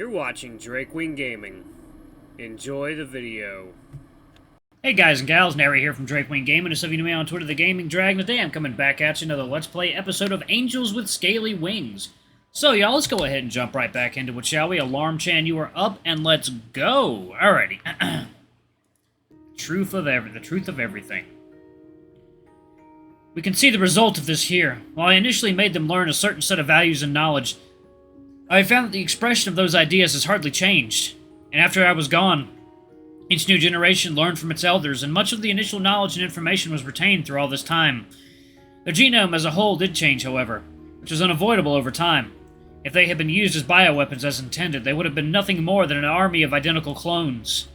You're watching Drakewing Gaming. Enjoy the video. Hey guys and gals, Nary here from Drakewing Gaming. As if you know me on Twitter, the Gaming Dragon. Today I'm coming back at you another Let's Play episode of Angels with Scaly Wings. So y'all, let's go ahead and jump right back into it, shall we? Alarm Chan, you are up, and let's go! Alrighty. The truth of everything. We can see the result of this here. While I initially made them learn a certain set of values and knowledge, I found that the expression of those ideas has hardly changed. And after I was gone, each new generation learned from its elders, and much of the initial knowledge and information was retained through all this time. Their genome as a whole did change, however, which was unavoidable over time. If they had been used as bioweapons as intended, they would have been nothing more than an army of identical clones.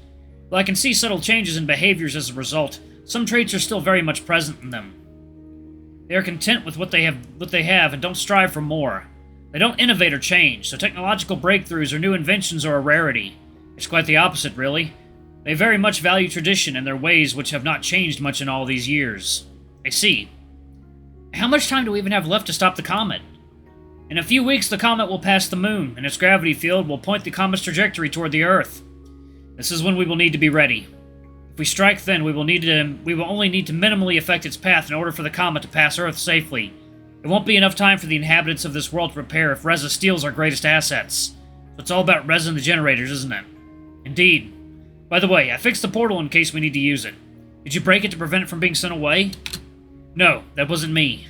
Though I can see subtle changes in behaviors as a result, some traits are still very much present in them. They are content with what they have and don't strive for more. They don't innovate or change, so technological breakthroughs or new inventions are a rarity. It's quite the opposite, really. They very much value tradition and their ways, which have not changed much in all these years. I see. How much time do we even have left to stop the comet? In a few weeks, the comet will pass the moon, and its gravity field will point the comet's trajectory toward the Earth. This is when we will need to be ready. If we strike then, we will only need to minimally affect its path in order for the comet to pass Earth safely. It won't be enough time for the inhabitants of this world to prepare if Reza steals our greatest assets. So it's all about Reza and the generators, isn't it? Indeed. By the way, I fixed the portal in case we need to use it. Did you break it to prevent it from being sent away? No, that wasn't me.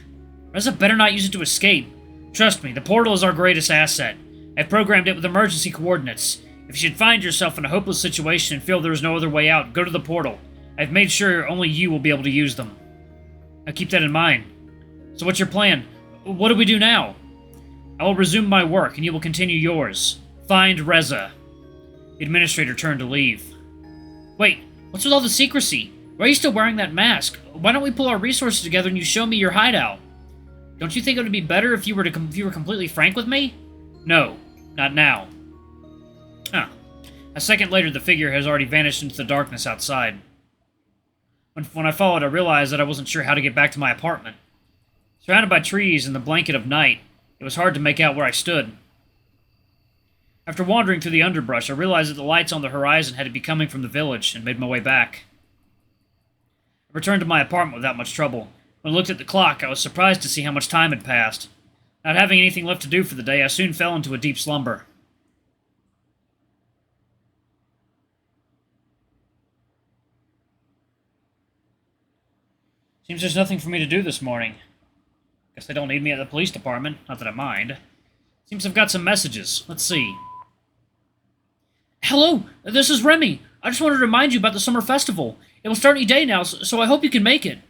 Reza better not use it to escape. Trust me, the portal is our greatest asset. I've programmed it with emergency coordinates. If you should find yourself in a hopeless situation and feel there is no other way out, go to the portal. I've made sure only you will be able to use them. Now keep that in mind. So what's your plan? What do we do now? I will resume my work, and you will continue yours. Find Reza. The administrator turned to leave. Wait, what's with all the secrecy? Why are you still wearing that mask? Why don't we pull our resources together and you show me your hideout? Don't you think it would be better if you were completely frank with me? No, not now. Huh. A second later, the figure has already vanished into the darkness outside. When I followed, I realized that I wasn't sure how to get back to my apartment. Surrounded by trees and the blanket of night, it was hard to make out where I stood. After wandering through the underbrush, I realized that the lights on the horizon had to be coming from the village, and made my way back. I returned to my apartment without much trouble. When I looked at the clock, I was surprised to see how much time had passed. Not having anything left to do for the day, I soon fell into a deep slumber. Seems there's nothing for me to do this morning. Guess they don't need me at the police department, not that I mind. Seems I've got some messages. Let's see. Hello, this is Remy. I just wanted to remind you about the summer festival. It will start any day now, so I hope you can make it.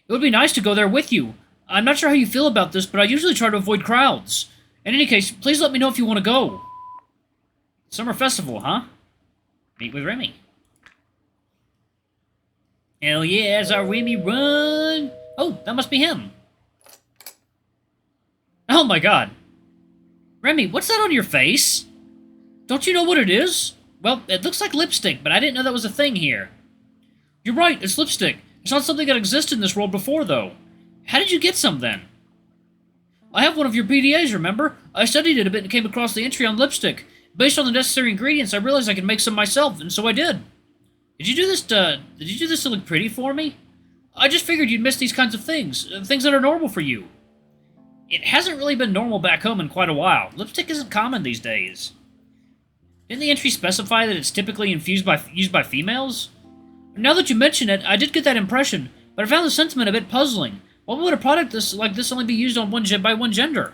It would be nice to go there with you. I'm not sure how you feel about this, but I usually try to avoid crowds. In any case, please let me know if you want to go. Summer festival, huh? Meet with Remy. Hell yeah, as our Remy run! Oh, that must be him. Oh my god. Remy, what's that on your face? Don't you know what it is? Well, it looks like lipstick, but I didn't know that was a thing here. You're right, it's lipstick. It's not something that existed in this world before, though. How did you get some, then? I have one of your PDAs, remember? I studied it a bit and came across the entry on lipstick. Based on the necessary ingredients, I realized I could make some myself, and so I did. Did you do this to look pretty for me? I just figured you'd miss these kinds of things. Things that are normal for you. It hasn't really been normal back home in quite a while. Lipstick isn't common these days. Didn't the entry specify that it's typically used by females? Now that you mention it, I did get that impression, but I found the sentiment a bit puzzling. Why would a product like this only be used on by one gender?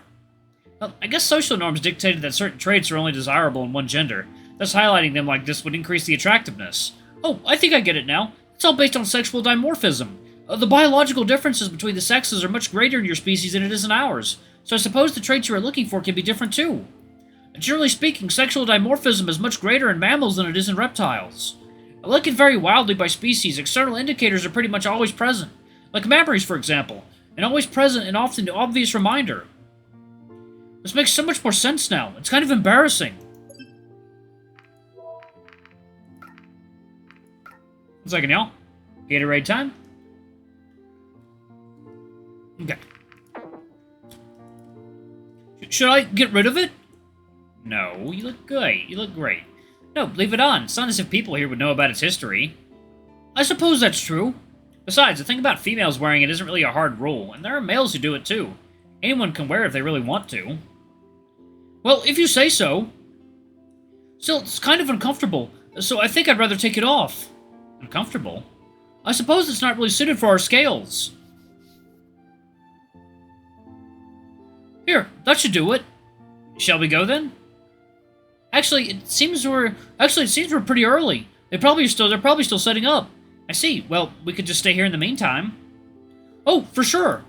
Well, I guess social norms dictated that certain traits are only desirable in one gender, thus highlighting them like this would increase the attractiveness. Oh, I think I get it now. It's all based on sexual dimorphism. The biological differences between the sexes are much greater in your species than it is in ours, so I suppose the traits you are looking for can be different too. Generally speaking, sexual dimorphism is much greater in mammals than it is in reptiles. Like it vary wildly by species, external indicators are pretty much always present, like memories, for example, an always present and often obvious reminder. This makes so much more sense now. It's kind of embarrassing. One second, y'all. Gatorade time. Okay. Should I get rid of it? No, you look good. You look great. No, leave it on. It's not as if people here would know about its history. I suppose that's true. Besides, the thing about females wearing it isn't really a hard rule, and there are males who do it too. Anyone can wear it if they really want to. Well, if you say so. Still, it's kind of uncomfortable, so I think I'd rather take it off. Uncomfortable? I suppose it's not really suited for our scales. Here, that should do it. Shall we go then? Actually, it seems we're pretty early. They're probably still setting up. I see. Well, we could just stay here in the meantime. Oh, for sure.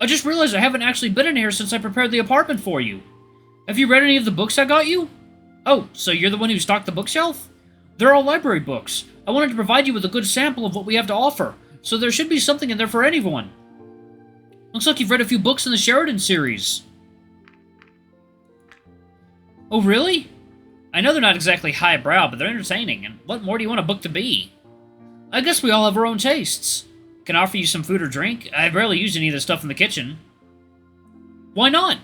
I just realized I haven't actually been in here since I prepared the apartment for you. Have you read any of the books I got you? Oh, so you're the one who stocked the bookshelf? They're all library books. I wanted to provide you with a good sample of what we have to offer, so there should be something in there for anyone. Looks like you've read a few books in the Sheridan series. Oh, really? I know they're not exactly highbrow, but they're entertaining, and what more do you want a book to be? I guess we all have our own tastes. Can I offer you some food or drink? I rarely use any of the stuff in the kitchen. Why not?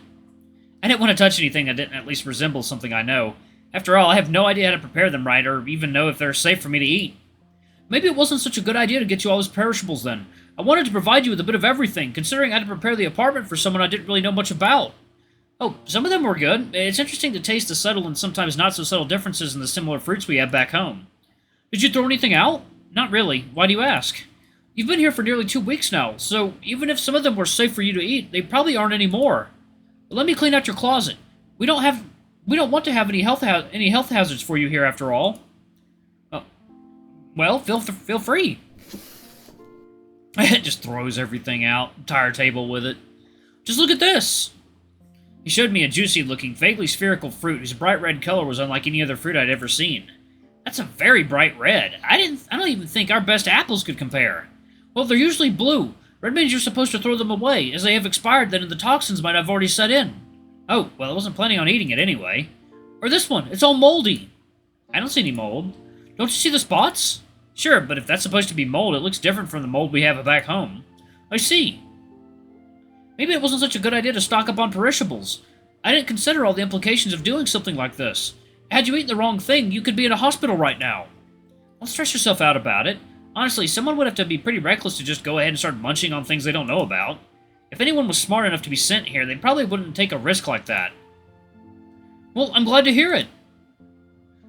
I didn't want to touch anything that didn't at least resemble something I know. After all, I have no idea how to prepare them right, or even know if they're safe for me to eat. Maybe it wasn't such a good idea to get you all those perishables then. I wanted to provide you with a bit of everything, considering I had to prepare the apartment for someone I didn't really know much about. Oh, some of them were good. It's interesting to taste the subtle and sometimes not so subtle differences in the similar fruits we have back home. Did you throw anything out? Not really. Why do you ask? You've been here for nearly 2 weeks now, so even if some of them were safe for you to eat, they probably aren't anymore. But let me clean out your closet. We don't want to have any health hazards for you here after all. Well, feel free. It just throws everything out. Entire table with it. Just look at this. He showed me a juicy-looking, vaguely spherical fruit whose bright red color was unlike any other fruit I'd ever seen. That's a very bright red. I don't even think our best apples could compare. Well, they're usually blue. Red means you're supposed to throw them away, as they have expired then and the toxins might have already set in. Oh, well, I wasn't planning on eating it anyway. Or this one, it's all moldy. I don't see any mold. Don't you see the spots? Sure, but if that's supposed to be mold, it looks different from the mold we have back home. I see. Maybe it wasn't such a good idea to stock up on perishables. I didn't consider all the implications of doing something like this. Had you eaten the wrong thing, you could be in a hospital right now. Don't stress yourself out about it. Honestly, someone would have to be pretty reckless to just go ahead and start munching on things they don't know about. If anyone was smart enough to be sent here, they probably wouldn't take a risk like that. Well, I'm glad to hear it.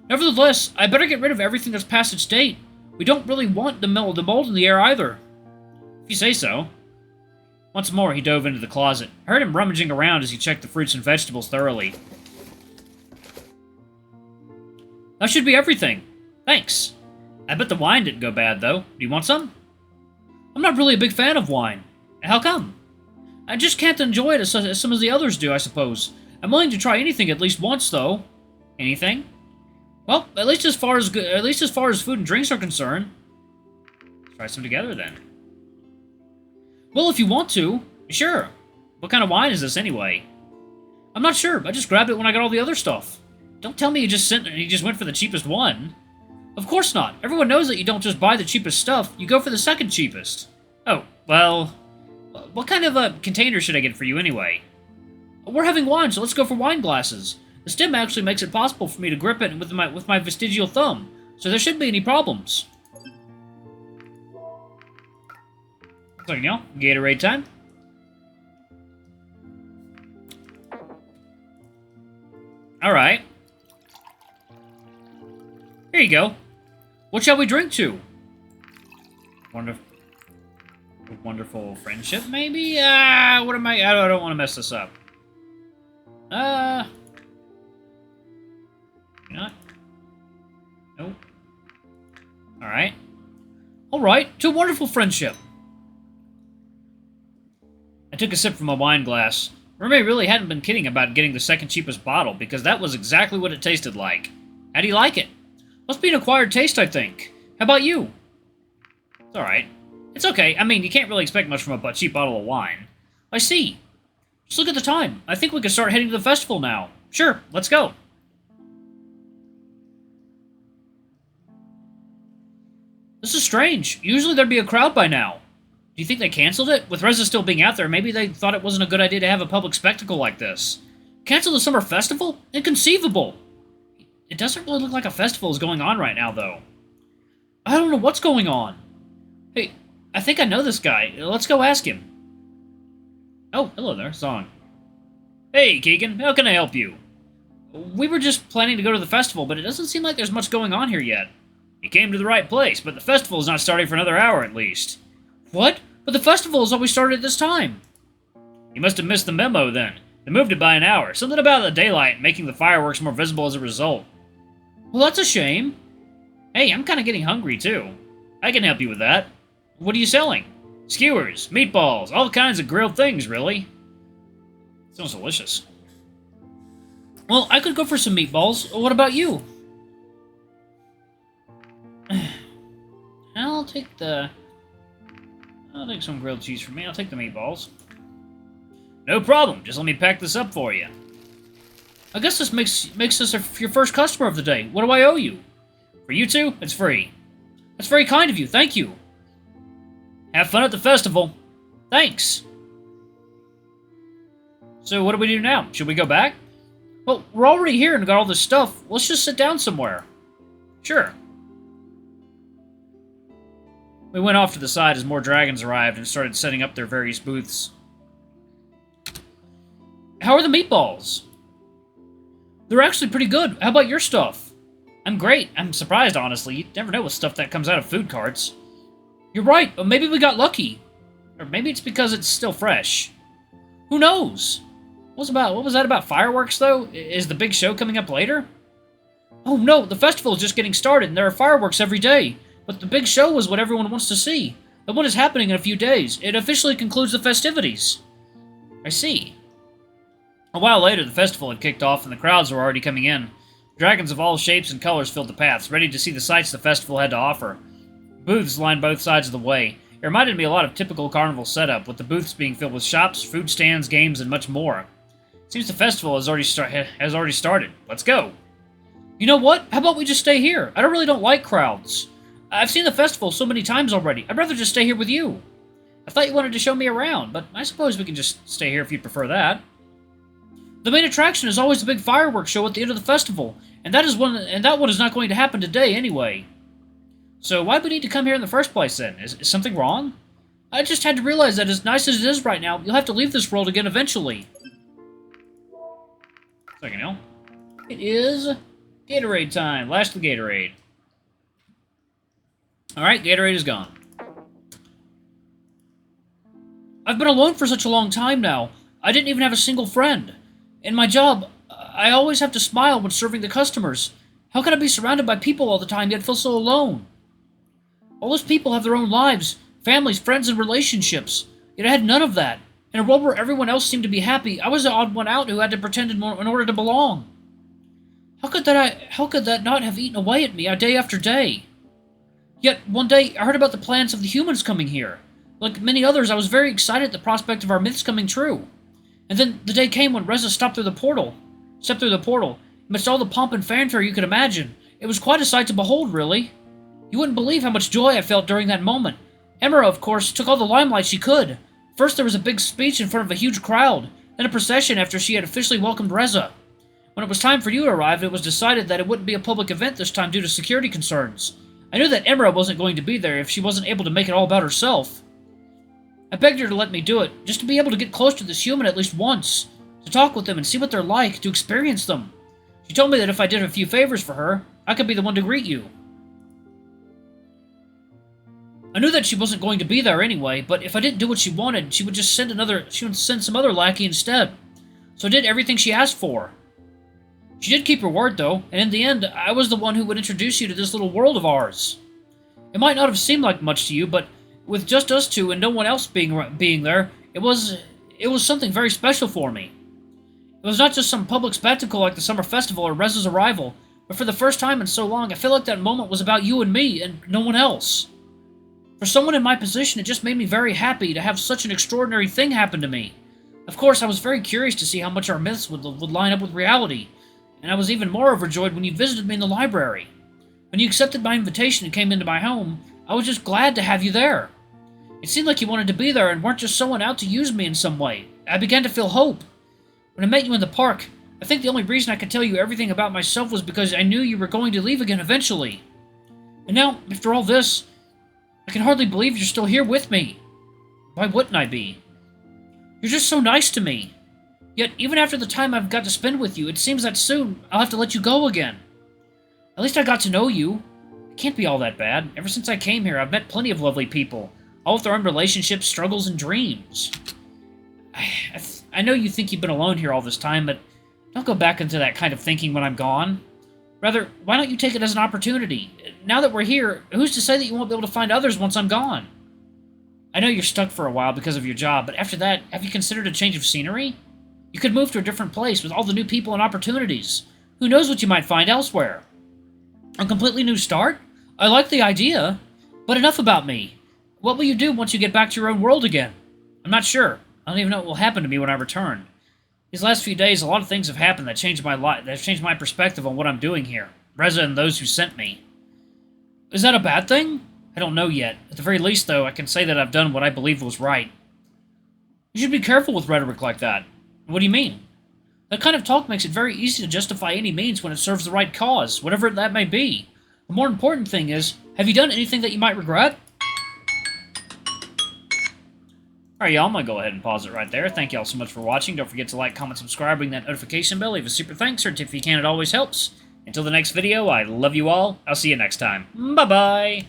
Nevertheless, I better get rid of everything that's past its date. We don't really want the mold in the air either. If you say so. Once more, he dove into the closet. I heard him rummaging around as he checked the fruits and vegetables thoroughly. That should be everything. Thanks. I bet the wine didn't go bad, though. Do you want some? I'm not really a big fan of wine. How come? I just can't enjoy it as some of the others do, I suppose. I'm willing to try anything at least once, though. Anything? Well, at least as far as food and drinks are concerned. Let's try some together, then. Well, if you want to. Sure. What kind of wine is this, anyway? I'm not sure. I just grabbed it when I got all the other stuff. Don't tell me you just went for the cheapest one. Of course not. Everyone knows that you don't just buy the cheapest stuff. You go for the second cheapest. Oh, well... What kind of a container should I get for you, anyway? We're having wine, so let's go for wine glasses. The stem actually makes it possible for me to grip it with my vestigial thumb, so there shouldn't be any problems. So, you know, Gatorade time. Alright. Here you go. What shall we drink to? Wonderful friendship, maybe? What am I don't want to mess this up. Not? Nope. Alright. Alright, to a wonderful friendship. I took a sip from a wine glass. Remy really hadn't been kidding about getting the second cheapest bottle, because that was exactly what it tasted like. How do you like it? Must be an acquired taste, I think. How about you? It's alright. It's okay. I mean, you can't really expect much from a cheap bottle of wine. I see. Just look at the time. I think we can start heading to the festival now. Sure, let's go. This is strange. Usually there'd be a crowd by now. Do you think they canceled it? With Reza still being out there, maybe they thought it wasn't a good idea to have a public spectacle like this. Cancel the summer festival? Inconceivable! It doesn't really look like a festival is going on right now, though. I don't know what's going on. Hey, I think I know this guy. Let's go ask him. Oh, hello there, Song. Hey, Keegan, how can I help you? We were just planning to go to the festival, but it doesn't seem like there's much going on here yet. You came to the right place, but the festival is not starting for another hour at least. What? But the festival has always started at this time. You must have missed the memo then. They moved it by an hour. Something about the daylight making the fireworks more visible as a result. Well, that's a shame. Hey, I'm kind of getting hungry, too. I can help you with that. What are you selling? Skewers, meatballs, all kinds of grilled things, really. Sounds delicious. Well, I could go for some meatballs. What about you? I'll take some grilled cheese for me. I'll take the meatballs. No problem. Just let me pack this up for you. I guess this makes us your first customer of the day. What do I owe you? For you two, it's free. That's very kind of you. Thank you. Have fun at the festival. Thanks. So what do we do now? Should we go back? Well, we're already here and got all this stuff. Let's just sit down somewhere. Sure. We went off to the side as more dragons arrived and started setting up their various booths. How are the meatballs? They're actually pretty good. How about your stuff? I'm great. I'm surprised, honestly. You never know with stuff that comes out of food carts. You're right. But maybe we got lucky. Or maybe it's because it's still fresh. Who knows? What was that about fireworks, though? Is the big show coming up later? Oh, no. The festival is just getting started, and there are fireworks every day. But the big show is what everyone wants to see. The one is happening in a few days. It officially concludes the festivities. I see. A while later, the festival had kicked off, and the crowds were already coming in. Dragons of all shapes and colors filled the paths, ready to see the sights the festival had to offer. Booths lined both sides of the way. It reminded me a lot of typical carnival setup, with the booths being filled with shops, food stands, games, and much more. Seems the festival has already started. Let's go. You know what? How about we just stay here? I really don't like crowds. I've seen the festival so many times already. I'd rather just stay here with you. I thought you wanted to show me around, but I suppose we can just stay here if you prefer that. The main attraction is always the big fireworks show at the end of the festival, and that one is not going to happen today anyway. So why do we need to come here in the first place then? Is something wrong? I just had to realize that as nice as it is right now, you'll have to leave this world again eventually. Second, L. It is Gatorade time. Lash the Gatorade. Alright, Gatorade is gone. I've been alone for such a long time now. I didn't even have a single friend. In my job, I always have to smile when serving the customers. How can I be surrounded by people all the time yet feel so alone? All those people have their own lives, families, friends, and relationships. Yet I had none of that. In a world where everyone else seemed to be happy, I was the odd one out who had to pretend in order to belong. How could that not have eaten away at me day after day? Yet, one day, I heard about the plans of the humans coming here. Like many others, I was very excited at the prospect of our myths coming true. And then the day came when Reza stepped through the portal. Amidst all the pomp and fanfare you could imagine. It was quite a sight to behold, really. You wouldn't believe how much joy I felt during that moment. Emira, of course, took all the limelight she could. First there was a big speech in front of a huge crowd, then a procession after she had officially welcomed Reza. When it was time for you to arrive, it was decided that it wouldn't be a public event this time due to security concerns. I knew that Emira wasn't going to be there if she wasn't able to make it all about herself. I begged her to let me do it, just to be able to get close to this human at least once, to talk with them and see what they're like, to experience them. She told me that if I did a few favors for her, I could be the one to greet you. I knew that she wasn't going to be there anyway, but if I didn't do what she wanted, she would send some other lackey instead. So I did everything she asked for. She did keep her word, though, and in the end, I was the one who would introduce you to this little world of ours. It might not have seemed like much to you, but with just us two and no one else being there, it was something very special for me. It was not just some public spectacle like the summer festival or Reza's arrival, but for the first time in so long, I feel like that moment was about you and me and no one else. For someone in my position, it just made me very happy to have such an extraordinary thing happen to me. Of course, I was very curious to see how much our myths would line up with reality, and I was even more overjoyed when you visited me in the library. When you accepted my invitation and came into my home, I was just glad to have you there. It seemed like you wanted to be there and weren't just someone out to use me in some way. I began to feel hope. When I met you in the park, I think the only reason I could tell you everything about myself was because I knew you were going to leave again eventually. And now, after all this, I can hardly believe you're still here with me. Why wouldn't I be? You're just so nice to me. Yet, even after the time I've got to spend with you, it seems that soon I'll have to let you go again. At least I got to know you. It can't be all that bad. Ever since I came here, I've met plenty of lovely people, all with their own relationships, struggles, and dreams. I know you think you've been alone here all this time, but don't go back into that kind of thinking when I'm gone. Rather, why don't you take it as an opportunity? Now that we're here, who's to say that you won't be able to find others once I'm gone? I know you're stuck for a while because of your job, but after that, have you considered a change of scenery? You could move to a different place with all the new people and opportunities. Who knows what you might find elsewhere? A completely new start? I like the idea. But enough about me. What will you do once you get back to your own world again? I'm not sure. I don't even know what will happen to me when I return. These last few days, a lot of things have happened that changed my life. That have changed my perspective on what I'm doing here. Reza and those who sent me. Is that a bad thing? I don't know yet. At the very least, though, I can say that I've done what I believe was right. You should be careful with rhetoric like that. What do you mean? That kind of talk makes it very easy to justify any means when it serves the right cause, whatever that may be. The more important thing is, have you done anything that you might regret? Alright, y'all, I'm going to go ahead and pause it right there. Thank y'all so much for watching. Don't forget to like, comment, subscribe, ring that notification bell, leave a super thanks, or a tip if you can, it always helps. Until the next video, I love you all. I'll see you next time. Bye-bye!